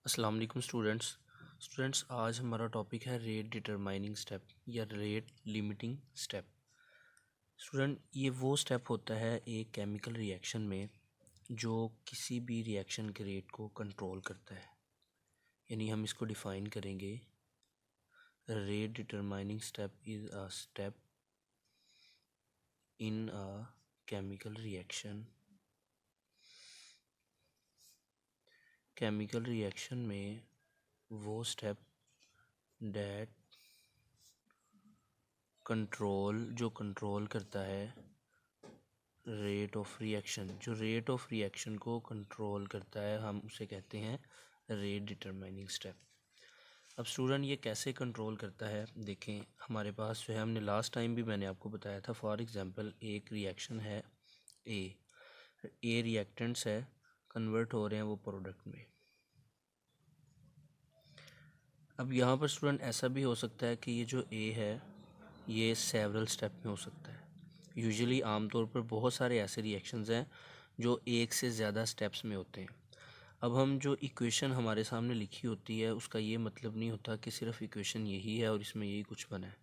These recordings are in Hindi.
अस्सलाम वालेकुम स्टूडेंट्स आज हमारा टॉपिक है रेट डिटरमाइनिंग स्टेप या रेट लिमिटिंग स्टेप। स्टूडेंट, ये वो स्टेप होता है एक केमिकल रिएक्शन में जो किसी भी रिएक्शन के रेट को कंट्रोल करता है। यानी हम इसको डिफ़ाइन करेंगे, rate determining step is a step in a chemical reaction में वो स्टेप डेट कंट्रोल करता है रेट ऑफ रिएक्शन। जो रेट ऑफ रिएक्शन को कंट्रोल करता है हम उसे कहते हैं रेट डिटरमाइनिंग स्टेप। अब स्टूडेंट, ये कैसे कंट्रोल करता है? देखें, हमारे पास जो है, हमने लास्ट टाइम भी मैंने आपको बताया था। फॉर एग्जांपल एक रिएक्शन है ए रिएक्टेंट्स है, कन्वर्ट हो रहे हैं वो प्रोडक्ट में। अब यहाँ पर स्टूडेंट ऐसा भी हो सकता है कि ये जो ए है ये सेवरल स्टेप में हो सकता है। यूजुअली आमतौर पर बहुत सारे ऐसे रिएक्शंस हैं जो एक से ज़्यादा स्टेप्स में होते हैं। अब हम जो इक्वेशन हमारे सामने लिखी होती है उसका ये मतलब नहीं होता कि सिर्फ इक्वेशन यही है और इसमें यही कुछ बना है।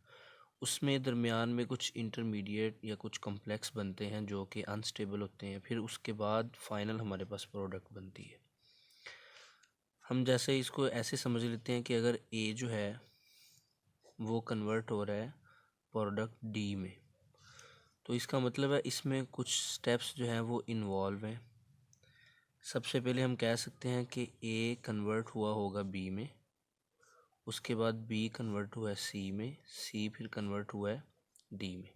उसमें दरमियान में कुछ इंटरमीडिएट या कुछ कॉम्प्लेक्स बनते हैं जो कि अनस्टेबल होते हैं, फिर उसके बाद फाइनल हमारे पास प्रोडक्ट बनती है। हम जैसे इसको ऐसे समझ लेते हैं कि अगर ए जो है वो कन्वर्ट हो रहा है प्रोडक्ट डी में, तो इसका मतलब है इसमें कुछ स्टेप्स जो हैं वो इन्वॉल्व हैं। सबसे पहले हम कह सकते हैं कि ए कन्वर्ट हुआ होगा बी में, उसके बाद बी कन्वर्ट हुआ है सी में, सी फिर कन्वर्ट हुआ है डी में।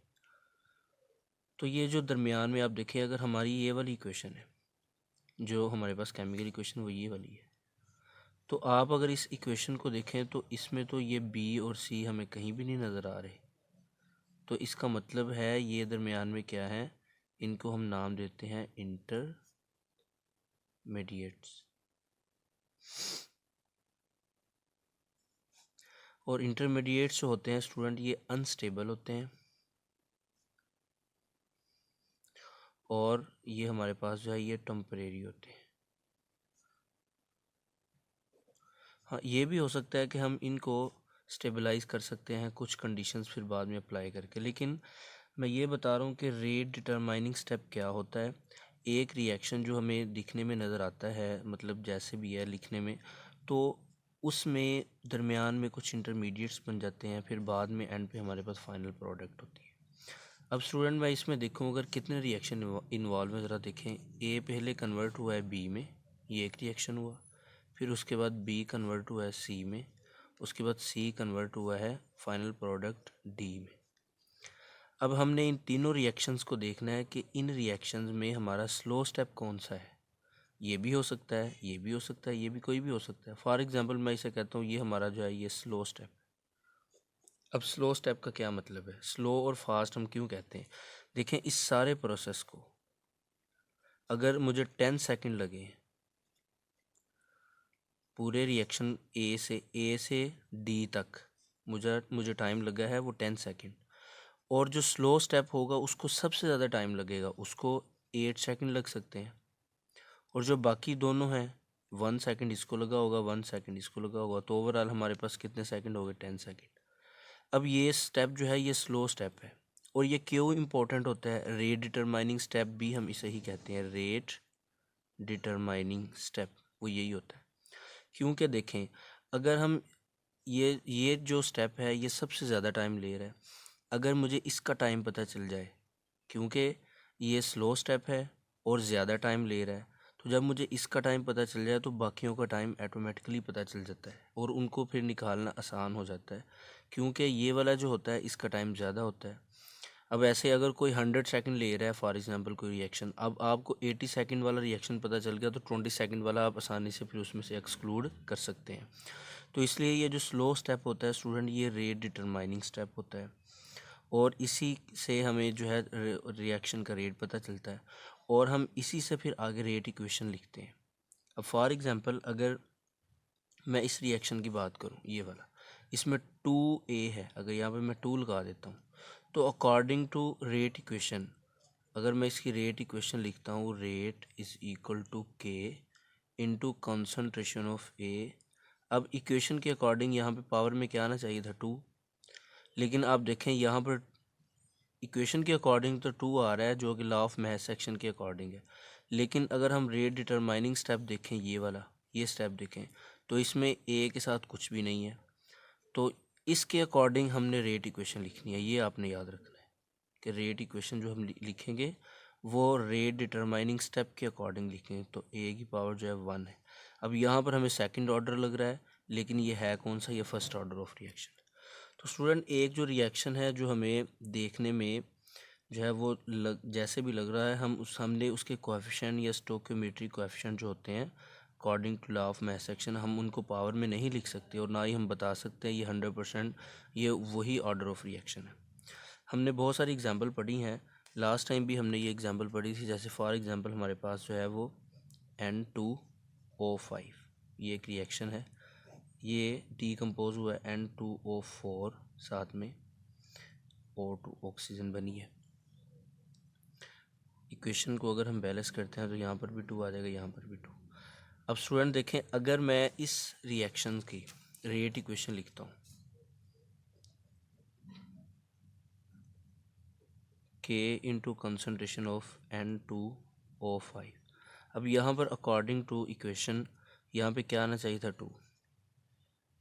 तो ये जो दरमियान में आप देखें, अगर हमारी ये वाली इक्वेशन है, जो हमारे पास केमिकल इक्वेशन वो ये वाली है, तो आप अगर इस इक्वेशन को देखें तो इसमें तो ये बी और सी हमें कहीं भी नहीं नज़र आ रहे। तो इसका मतलब है ये दरमियान में क्या है, इनको हम नाम देते हैं इंटरमीडिएट्स। और इंटरमीडिएट्स जो होते हैं स्टूडेंट, ये अनस्टेबल होते हैं और ये हमारे पास जो है ये टेम्परेरी होते हैं। हाँ, ये भी हो सकता है कि हम इनको स्टेबलाइज कर सकते हैं कुछ कंडीशंस फिर बाद में अप्लाई करके, लेकिन मैं ये बता रहा हूँ कि रेट डिटरमाइनिंग स्टेप क्या होता है। एक रिएक्शन जो हमें दिखने में नज़र आता है, मतलब जैसे भी है लिखने में, तो उसमें दरमियान में कुछ इंटरमीडिएट्स बन जाते हैं, फिर बाद में एंड पे हमारे पास फाइनल प्रोडक्ट होती है। अब स्टूडेंट, मैं इसमें देखूँ अगर कितने रिएक्शन इन्वॉल्व है, ज़रा देखें। ए पहले कन्वर्ट हुआ है बी में, ये एक रिएक्शन हुआ। फिर उसके बाद बी कन्वर्ट हुआ है सी में, उसके बाद सी कन्वर्ट हुआ है फाइनल प्रोडक्ट डी में। अब हमने इन तीनों रिएक्शंस को देखना है कि इन रिएक्शंस में हमारा स्लो स्टेप कौन सा है। ये भी हो सकता है, ये भी हो सकता है, ये भी कोई भी हो सकता है। फॉर एग्जांपल मैं इसे कहता हूँ ये हमारा जो है ये स्लो स्टेप। अब स्लो स्टेप का क्या मतलब है, स्लो और फास्ट हम क्यों कहते हैं? देखें, इस सारे प्रोसेस को अगर मुझे 10 सेकंड लगे, पूरे रिएक्शन ए से डी तक मुझे टाइम लगा है वो 10 सेकंड, और जो स्लो स्टेप होगा उसको सबसे ज़्यादा टाइम लगेगा, उसको 8 सेकंड लग सकते हैं। और जो बाकी दोनों हैं, 1 सेकंड इसको लगा होगा, 1 सेकंड इसको लगा होगा, तो ओवरऑल हमारे पास कितने सेकंड हो गए? 10 सेकंड। अब ये स्टेप जो है ये स्लो स्टेप है। और ये क्यों इम्पोर्टेंट होता है? रेट डिटरमाइनिंग स्टेप भी हम इसे ही कहते हैं, रेट डिटरमाइनिंग स्टेप, वो यही होता है। क्योंकि देखें, अगर हम ये जो स्टेप है ये सबसे ज़्यादा टाइम ले रहा है, अगर मुझे इसका टाइम पता चल जाए, क्योंकि ये स्लो स्टेप है और ज़्यादा टाइम ले रहा है, तो जब मुझे इसका टाइम पता चल जाए तो बाकियों का टाइम ऑटोमेटिकली पता चल जाता है और उनको फिर निकालना आसान हो जाता है, क्योंकि ये वाला जो होता है इसका टाइम ज़्यादा होता है। अब ऐसे अगर कोई 100 सेकंड ले रहा है फॉर एग्जांपल कोई रिएक्शन, अब आपको 80 सेकंड वाला रिएक्शन पता चल गया तो 20 सेकंड वाला आप आसानी से फिर उसमें से एक्सक्लूड कर सकते हैं। तो इसलिए ये जो स्लो स्टेप होता है स्टूडेंट, ये रेट डिटरमाइनिंग स्टेप होता है और इसी से हमें जो है रिएक्शन का रेट पता चलता है और हम इसी से फिर आगे रेट इक्वेशन लिखते हैं। अब फॉर एग्जांपल अगर मैं इस रिएक्शन की बात करूं, ये वाला, इसमें 2a है, अगर यहाँ पे मैं 2 लगा देता हूँ तो अकॉर्डिंग टू रेट इक्वेशन, अगर मैं इसकी रेट इक्वेशन लिखता हूँ, रेट इज़ इक्वल टू के इंटू कॉन्सेंट्रेशन ऑफ ए। अब इक्वेशन के अकॉर्डिंग यहाँ पे पावर में क्या आना चाहिए था 2, लेकिन आप देखें यहाँ पर इक्वेशन के अकॉर्डिंग तो 2 आ रहा है जो कि लॉ ऑफ मैथ सेक्शन के अकॉर्डिंग है, लेकिन अगर हम रेट डिटरमाइनिंग स्टेप देखें, ये वाला ये स्टेप देखें, तो इसमें ए के साथ कुछ भी नहीं है। तो इसके अकॉर्डिंग हमने रेट इक्वेशन लिखनी है, ये आपने याद रखना है कि रेट इक्वेशन जो हम लिखेंगे वो रेट डिटरमाइनिंग स्टेप के अकॉर्डिंग लिखेंगे। तो ए की पावर जो है 1 है। अब यहाँ पर हमें सेकंड ऑर्डर लग रहा है, लेकिन ये है कौन सा, ये फर्स्ट ऑर्डर ऑफ रिएक्शन। तो स्टूडेंट एक जो रिएक्शन है जो हमें देखने में जो है वो जैसे भी लग रहा है, हमने उसके कोएफिशिएंट या स्टोइकियोमेट्रिक कोएफिशिएंट जो होते हैं according to law of mass action, हम उनको पावर में नहीं लिख सकते और ना ही हम बता सकते हैं ये 100% ये वही ऑर्डर ऑफ रिएक्शन है। हमने बहुत सारी एग्जांपल पढ़ी हैं, लास्ट टाइम भी हमने ये एग्जांपल पढ़ी थी। जैसे फॉर एग्जांपल हमारे पास जो है वो N2O5 ये एक रिएक्शन है, ये डीकम्पोज हुआ है N2O4, साथ में O2 ऑक्सीजन बनी है। इक्वेशन को अगर हम बैलेंस करते हैं तो यहाँ पर भी 2 आ जाएगा, यहाँ पर भी 2। अब स्टूडेंट देखें, अगर मैं इस रिएक्शन की रेट इक्वेशन लिखता हूँ K into concentration of N2O5, अब यहाँ पर अकॉर्डिंग टू इक्वेशन यहाँ पे क्या आना चाहिए था 2,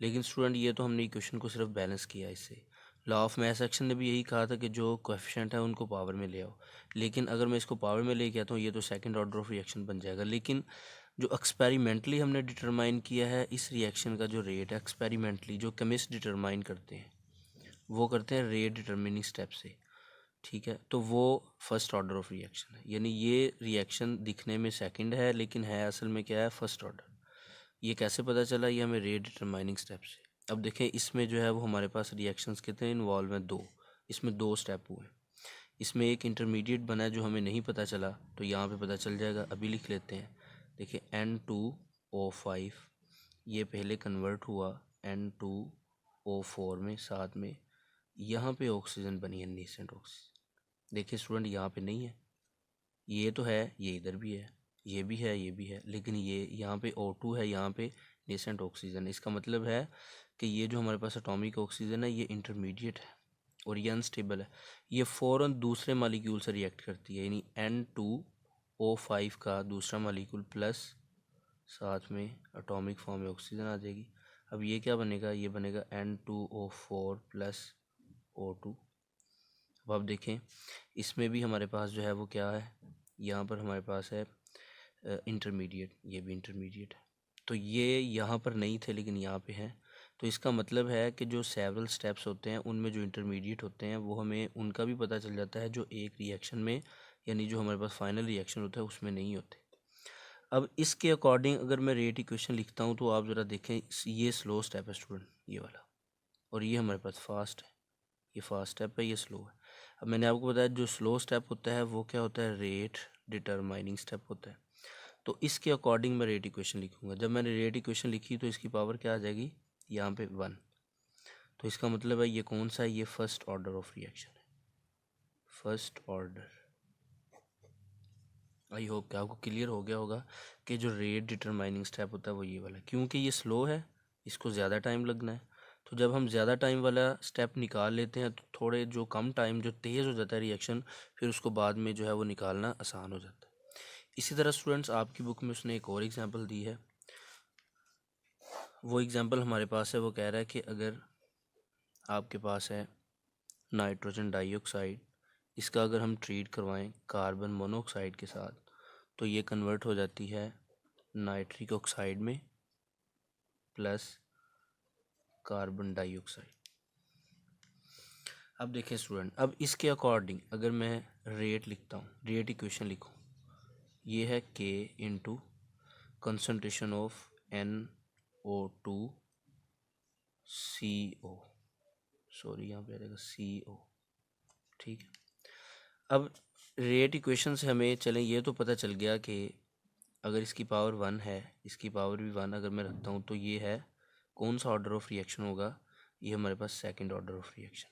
लेकिन स्टूडेंट ये तो हमने इक्वेशन को सिर्फ बैलेंस किया इससे। लॉ ऑफ मैथ सेक्शन ने भी यही कहा था कि जो कोएफिशिएंट है उनको पावर में ले आओ, लेकिन अगर मैं इसको पावर में लेके आता हूँ ये तो सेकंड ऑर्डर ऑफ रिएक्शन बन जाएगा। लेकिन जो एक्सपेरिमेंटली हमने डिटरमाइन किया है इस रिएक्शन का जो रेट है, एक्सपेरिमेंटली जो केमिस्ट डिटरमाइन करते हैं वो करते हैं रेट डिटरमिनिंग स्टेप से, ठीक है। तो वो फर्स्ट ऑर्डर ऑफ रिएक्शन है, यानी ये रिएक्शन दिखने में सेकंड है लेकिन है असल में क्या है, फर्स्ट ऑर्डर। ये कैसे पता चला, ये हमें रेट डिटरमाइनिंग स्टेप से। अब देखें इसमें जो है वो हमारे पास रिएक्शंस कितने इन्वॉल्व हैं, 2, इसमें 2 स्टेप हुए। इसमें एक इंटरमीडिएट बना है जो हमें नहीं पता चला, तो यहाँ पे पता चल जाएगा, अभी लिख लेते हैं। देखिए N2O5 ये पहले कन्वर्ट हुआ N2O4 में, साथ में यहाँ पे ऑक्सीजन बनी है, नेसेंट ऑक्सीजन। देखिए स्टूडेंट यहाँ पे नहीं है, ये तो है, ये इधर भी है, ये भी है, ये भी है, लेकिन ये यहाँ पे O2 है, यहाँ पे नेसेंट ऑक्सीजन। इसका मतलब है कि ये जो हमारे पास एटॉमिक ऑक्सीजन है ये इंटरमीडिएट है और ये अनस्टेबल है। ये फ़ौरन दूसरे मालिक्यूल से रिएक्ट करती है, यानी N2O5 का दूसरा मालिक्यूल प्लस साथ में एटॉमिक फॉर्म में ऑक्सीजन आ जाएगी। अब ये क्या बनेगा, ये बनेगा N2O4 प्लस O2। अब आप देखें इसमें भी हमारे पास जो है वो क्या है, यहाँ पर हमारे पास है इंटरमीडिएट, ये भी इंटरमीडिएट है। तो ये यहाँ पर नहीं थे लेकिन यहाँ पे हैं। तो इसका मतलब है कि जो सेवरल स्टेप्स होते हैं उनमें जो इंटरमीडिएट होते हैं वो हमें उनका भी पता चल जाता है, जो एक रिएक्शन में यानी जो हमारे पास फाइनल रिएक्शन होता है उसमें नहीं होते। अब इसके अकॉर्डिंग अगर मैं रेट इक्वेशन लिखता हूँ तो आप ज़रा देखें, ये स्लो स्टेप है स्टूडेंट, ये वाला, और ये हमारे पास फास्ट है, ये फास्ट स्टेप है, ये स्लो है। अब मैंने आपको बताया जो स्लो स्टेप होता है वो क्या होता है, रेट डिटरमाइनिंग स्टेप होता है। तो इसके अकॉर्डिंग मैं रेट इक्वेशन लिखूंगा। जब मैंने रेट इक्वेशन लिखी तो इसकी पावर क्या आ जाएगी, यहाँ पे 1। तो इसका मतलब है ये कौन सा है, ये फर्स्ट ऑर्डर ऑफ रिएक्शन है, फर्स्ट ऑर्डर। आई होप कि आपको क्लियर हो गया होगा कि जो रेट डिटरमाइनिंग स्टेप होता है वो ये वाला, क्योंकि ये स्लो है इसको ज़्यादा टाइम लगना है। तो जब हम ज़्यादा टाइम वाला स्टेप निकाल लेते हैं तो थोड़े जो कम टाइम जो तेज़ हो जाता है रिएक्शन, फिर उसको बाद में जो है वो निकालना आसान हो जाता है। इसी तरह स्टूडेंट्स आपकी बुक में उसने एक और एग्जांपल दी है। वो एग्जांपल हमारे पास है, वो कह रहा है कि अगर आपके पास है नाइट्रोजन डाइऑक्साइड, इसका अगर हम ट्रीट करवाएं कार्बन मोनोऑक्साइड के साथ तो ये कन्वर्ट हो जाती है नाइट्रिक ऑक्साइड में प्लस कार्बन डाइऑक्साइड। अब देखें स्टूडेंट, अब इसके अकॉर्डिंग अगर मैं रेट लिखता हूँ, रेट इक्वेशन लिखूँ, ये है K into concentration of NO2 CO, sorry यहाँ पे आ जाएगा CO, ठीक है। अब रेट इक्वेशन से हमें चलें ये तो पता चल गया कि अगर इसकी पावर 1 है, इसकी पावर भी 1 अगर मैं रखता हूँ तो ये है कौन सा ऑर्डर ऑफ रिएक्शन होगा, ये हमारे पास सेकंड ऑर्डर ऑफ रिएक्शन।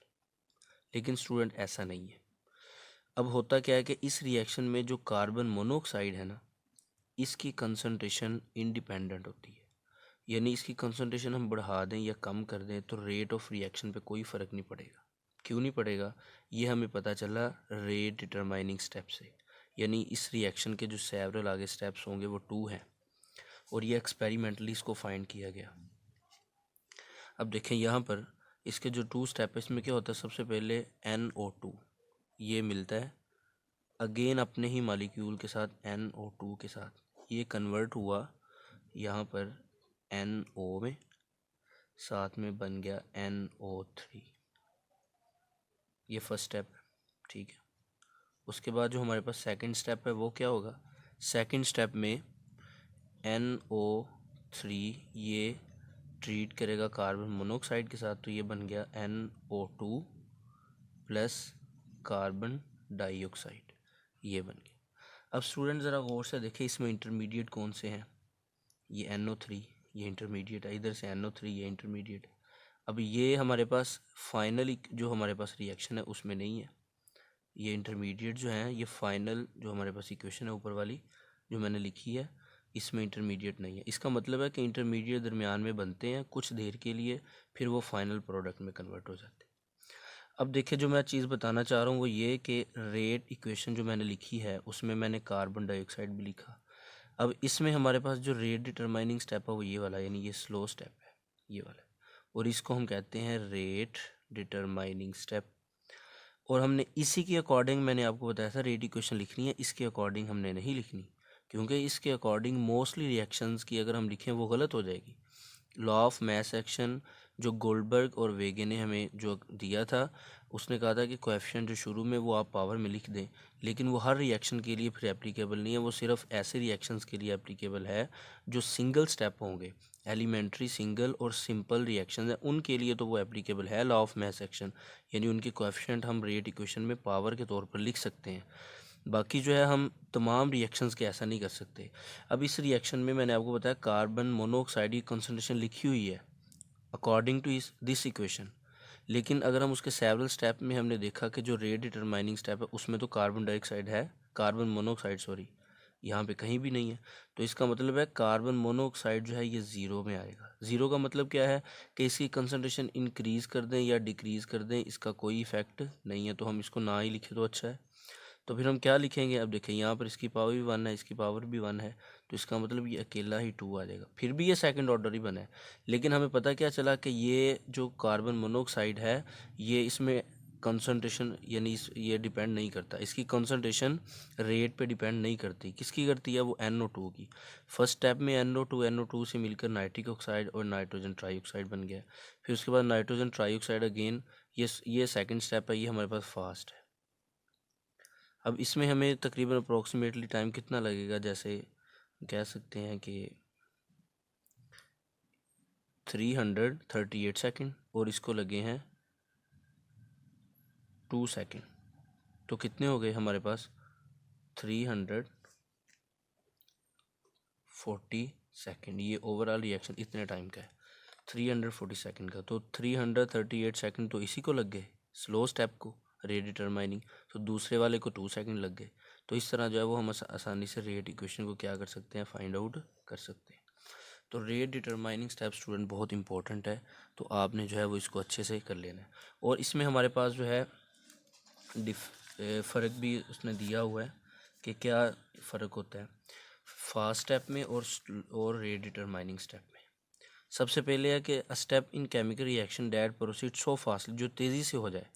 लेकिन स्टूडेंट ऐसा नहीं है। अब होता क्या है कि इस रिएक्शन में जो कार्बन मोनोऑक्साइड है ना, इसकी कंसंट्रेशन इंडिपेंडेंट होती है, यानी इसकी कंसंट्रेशन हम बढ़ा दें या कम कर दें तो रेट ऑफ रिएक्शन पे कोई फ़र्क नहीं पड़ेगा। क्यों नहीं पड़ेगा, ये हमें पता चला रेट डिटरमाइनिंग स्टेप से, यानी इस रिएक्शन के जो सेवरल आगे स्टेप्स होंगे वो 2 हैं और ये एक्सपेरिमेंटली इसको फाइंड किया गया। अब देखें यहाँ पर इसके जो 2 स्टेप है इसमें क्या होता है, सबसे पहले NO2 ये मिलता है अगेन अपने ही मालिक्यूल के साथ NO2 के साथ, ये कन्वर्ट हुआ यहाँ पर NO में, साथ में बन गया NO3, ये फर्स्ट स्टेप है, ठीक है। उसके बाद जो हमारे पास सेकंड स्टेप है वो क्या होगा, सेकंड स्टेप में NO3 ये ट्रीट करेगा कार्बन मोनोऑक्साइड के साथ, तो ये बन गया NO2 प्लस कार्बन डाइऑक्साइड, ये बन गया। अब स्टूडेंट ज़रा गौर से देखें इसमें इंटरमीडिएट कौन से हैं, ये NO3 ये इंटरमीडिएट है, इधर से NO3 ये इंटरमीडिएट है। अब ये हमारे पास फाइनली जो हमारे पास रिएक्शन है उसमें नहीं है, ये इंटरमीडिएट जो है ये फाइनल जो हमारे पास इक्वेशन है ऊपर वाली जो मैंने लिखी है इसमें इंटरमीडिएट नहीं है। इसका मतलब है कि इंटरमीडिएट दरमियान में बनते हैं कुछ देर के लिए, फिर वो फाइनल प्रोडक्ट में कन्वर्ट हो जाते हैं। अब देखिए जो मैं चीज़ बताना चाह रहा हूँ वो ये कि रेट इक्वेशन जो मैंने लिखी है उसमें मैंने कार्बन डाइऑक्साइड भी लिखा। अब इसमें हमारे पास जो रेट डिटरमाइनिंग स्टेप है वो ये वाला, यानी ये स्लो स्टेप है ये वाला, और इसको हम कहते हैं रेट डिटरमाइनिंग स्टेप। और हमने इसी के अकॉर्डिंग, मैंने आपको बताया था रेट इक्वेशन लिखनी है, इसके अकॉर्डिंग हमने नहीं लिखनी, क्योंकि इसके अकॉर्डिंग मोस्टली रिएक्शंस की अगर हम लिखें वो गलत हो जाएगी। लॉ ऑफ मैस एक्शन जो गोल्डबर्ग और वेगे ने हमें जो दिया था, उसने कहा था कि कोएफिशिएंट जो शुरू में वो आप पावर में लिख दें, लेकिन वो हर रिएक्शन के लिए फिर एप्लीकेबल नहीं है, वो सिर्फ ऐसे रिएक्शंस के लिए एप्लीकेबल है जो सिंगल स्टेप होंगे, एलिमेंट्री सिंगल और सिंपल रिएक्शन है उनके लिए तो वो एप्लीकेबल है लॉ ऑफ मैस एक्शन, यानी उनके कोएफिशिएंट हम रेट इक्वेशन में पावर के तौर पर लिख सकते हैं। बाकी जो है हम तमाम रिएक्शंस के ऐसा नहीं कर सकते। अब इस रिएक्शन में मैंने आपको बताया कार्बन मोनोऑक्साइड की कंसंट्रेशन लिखी हुई है अकॉर्डिंग टू दिस इक्वेशन, लेकिन अगर हम उसके सेवरल स्टेप में हमने देखा कि जो रेट डिटरमाइनिंग स्टेप है उसमें तो कार्बन डाइऑक्साइड है, कार्बन मोनोऑक्साइड सॉरी, यहाँ पे कहीं भी नहीं है, तो इसका मतलब है कार्बन मोनोऑक्साइड जो है ये ज़ीरो में आएगा। ज़ीरो का मतलब क्या है कि इसकी कंसंट्रेशन इंक्रीज़ कर दें या डिक्रीज़ कर दें इसका कोई इफ़ेक्ट नहीं है, तो हम इसको ना ही लिखें तो अच्छा है। तो फिर हम क्या लिखेंगे, अब देखें यहाँ पर इसकी पावर भी 1 है इसकी पावर भी 1 है, तो इसका मतलब ये अकेला ही 2 आ जाएगा, फिर भी ये सेकंड ऑर्डर ही बना है। लेकिन हमें पता क्या चला कि ये जो कार्बन मोनोऑक्साइड है ये इसमें कंसंट्रेशन यानी ये डिपेंड नहीं करता, इसकी कंसंट्रेशन रेट पे डिपेंड नहीं करती, किसकी करती है वो NO2 की। फर्स्ट स्टेप में NO2 से मिलकर नाइट्रिक ऑक्साइड और नाइट्रोजन ट्राईऑक्साइड बन गया, फिर उसके बाद नाइट्रोजन ट्राईऑक्साइड अगेन, ये सेकंड स्टेप है, ये हमारे पास फास्ट है। अब इसमें हमें तकरीबन अप्रोक्सीमेटली टाइम कितना लगेगा, जैसे कह सकते हैं कि 338 सेकंड और इसको लगे हैं 2 सेकंड, तो कितने हो गए हमारे पास 340 सेकंड, ये ओवरऑल रिएक्शन इतने टाइम का है 340 सेकंड का, तो 338 सेकंड तो इसी को लग गए स्लो स्टेप को रेट डिटरमाइनिंग, तो दूसरे वाले को 2 सेकंड लग गए। तो इस तरह जो है वो हम आसानी से रेट इक्वेशन को क्या कर सकते हैं, फाइंड आउट कर सकते हैं। तो रेट डिटरमाइनिंग स्टेप स्टूडेंट बहुत इंपॉर्टेंट है, तो आपने जो है वो इसको अच्छे से कर लेना है। और इसमें हमारे पास जो है फ़र्क भी उसने दिया हुआ है कि क्या फ़र्क होता है फास्ट स्टेप में और रेट डिटरमाइनिंग स्टेप में। सबसे पहले है कि a step in chemical reaction that proceed so fast, जो तेज़ी से हो जाए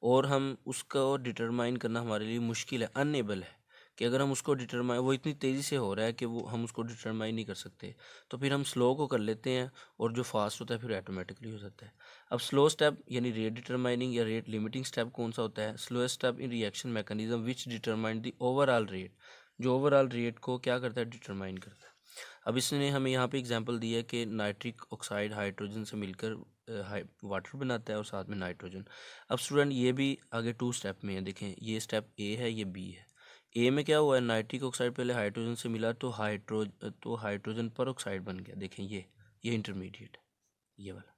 और हम उसको डिटरमाइन करना हमारे लिए मुश्किल है, अनएबल है, कि अगर हम उसको डिटरमाइन, वो इतनी तेज़ी से हो रहा है कि वो हम उसको डिटरमाइन नहीं कर सकते, तो फिर हम स्लो को कर लेते हैं और जो फास्ट होता है फिर ऑटोमेटिकली हो जाता है। अब स्लो स्टेप यानी रेट डिटरमाइनिंग या रेट लिमिटिंग स्टेप कौन सा होता है, slowest step in reaction mechanism which determine the overall rate, जो ओवरऑल रेट को क्या करता है, डिटरमाइन करता है। अब इसने हमें यहाँ पे एग्जांपल दिया है कि नाइट्रिक ऑक्साइड हाइड्रोजन से मिलकर वाटर बनाता है और साथ में नाइट्रोजन। अब स्टूडेंट ये भी आगे 2 स्टेप में है, देखें ये स्टेप ए है ये बी है। ए में क्या हुआ है, नाइट्रिक ऑक्साइड पहले हाइड्रोजन से मिला तो हाइड्रोजन पर ऑक्साइड बन गया, देखें ये इंटरमीडिएट ये वाला।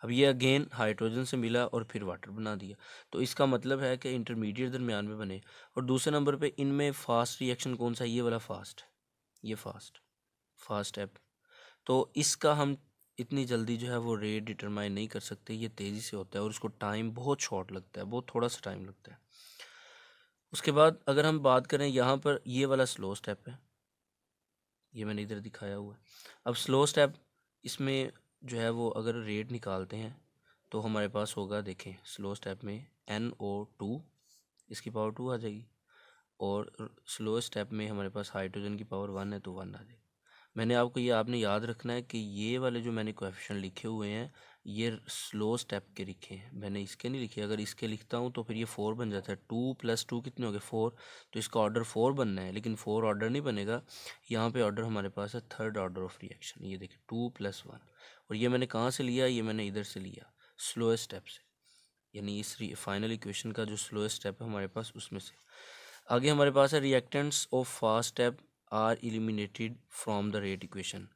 अब ये अगेन हाइड्रोजन से मिला और फिर वाटर बना दिया, तो इसका मतलब है कि इंटरमीडिएट दरमियान में बने। और दूसरे नंबर पे इनमें फास्ट रिएक्शन कौन सा है, ये वाला फास्ट, ये फास्ट स्टेप। तो इसका हम इतनी जल्दी जो है वो रेट डिटरमाइन नहीं कर सकते, ये तेज़ी से होता है और उसको टाइम बहुत शॉर्ट लगता है, बहुत थोड़ा सा टाइम लगता है। उसके बाद अगर हम बात करें यहाँ पर, ये वाला स्लो स्टेप है, ये मैंने इधर दिखाया हुआ है। अब स्लो स्टेप इसमें जो है वो अगर रेट निकालते हैं तो हमारे पास होगा, देखें स्लो स्टेप में NO2 इसकी पावर 2 आ जाएगी, और स्लो स्टेप में हमारे पास हाइड्रोजन की पावर 1 है तो 1 आ जाएगी। मैंने आपको ये आपने याद रखना है कि ये वाले जो मैंने कोएफिशिएंट लिखे हुए हैं ये स्लो स्टेप के लिखे हैं, मैंने इसके नहीं लिखे। अगर इसके लिखता हूँ तो फिर ये 4 बन जाता है, 2 + 2 कितने हो गए 4, तो इसका ऑर्डर 4 बनना है, लेकिन 4 ऑर्डर नहीं बनेगा। यहाँ पे ऑर्डर हमारे पास है थर्ड ऑर्डर ऑफ रिएक्शन, ये देखिए 2 + 1, और ये मैंने कहाँ से लिया, ये मैंने इधर से लिया स्लोएस्ट स्टेप से, यानी इस फाइनल इक्वेशन का जो स्लोएस्ट स्टेप है हमारे पास उसमें से। आगे हमारे पास है reactants of fast step are eliminated from the rate equation.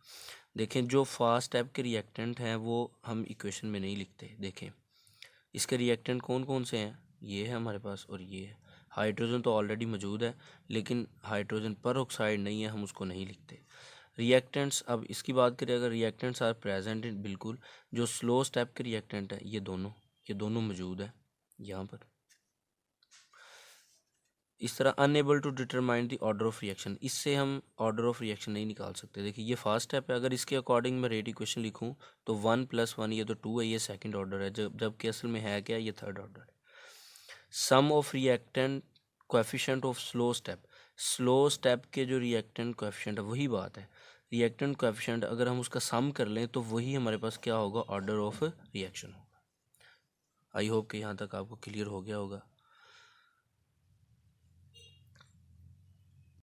देखें जो फास्ट स्टेप के रिएक्टेंट हैं वो हम इक्वेशन में नहीं लिखते। देखें इसके रिएक्टेंट कौन कौन से हैं, ये है हमारे पास और ये है। हाइड्रोजन तो ऑलरेडी मौजूद है, लेकिन हाइड्रोजन पर ऑक्साइड नहीं है, हम उसको नहीं लिखते। रिएक्टेंट्स, अब इसकी बात करें अगर रिएक्टेंट्स आर प्रेजेंट इन, बिल्कुल जो स्लो स्टेप के रिएक्टेंट है ये दोनों मौजूद है यहाँ पर। इस तरह unable to determine the order of reaction, इससे हम ऑर्डर ऑफ रिएक्शन नहीं निकाल सकते। देखिए ये फास्ट स्टेप है, अगर इसके अकॉर्डिंग मैं रेट इक्वेशन लिखूं तो 1 + 1 ये तो 2 है, ये सेकंड ऑर्डर है, जबकि असल में है क्या, ये थर्ड ऑर्डर है। Sum of reactant coefficient of slow step के जो रिएक्टेंट कोएफिशिएंट है वही बात है। रिएक्टेंट कोएफिशिएंट अगर हम उसका सम कर लें तो वही हमारे पास क्या होगा, ऑर्डर ऑफ रिएक्शन होगा। आई होप कि यहाँ तक आपको क्लियर हो गया होगा।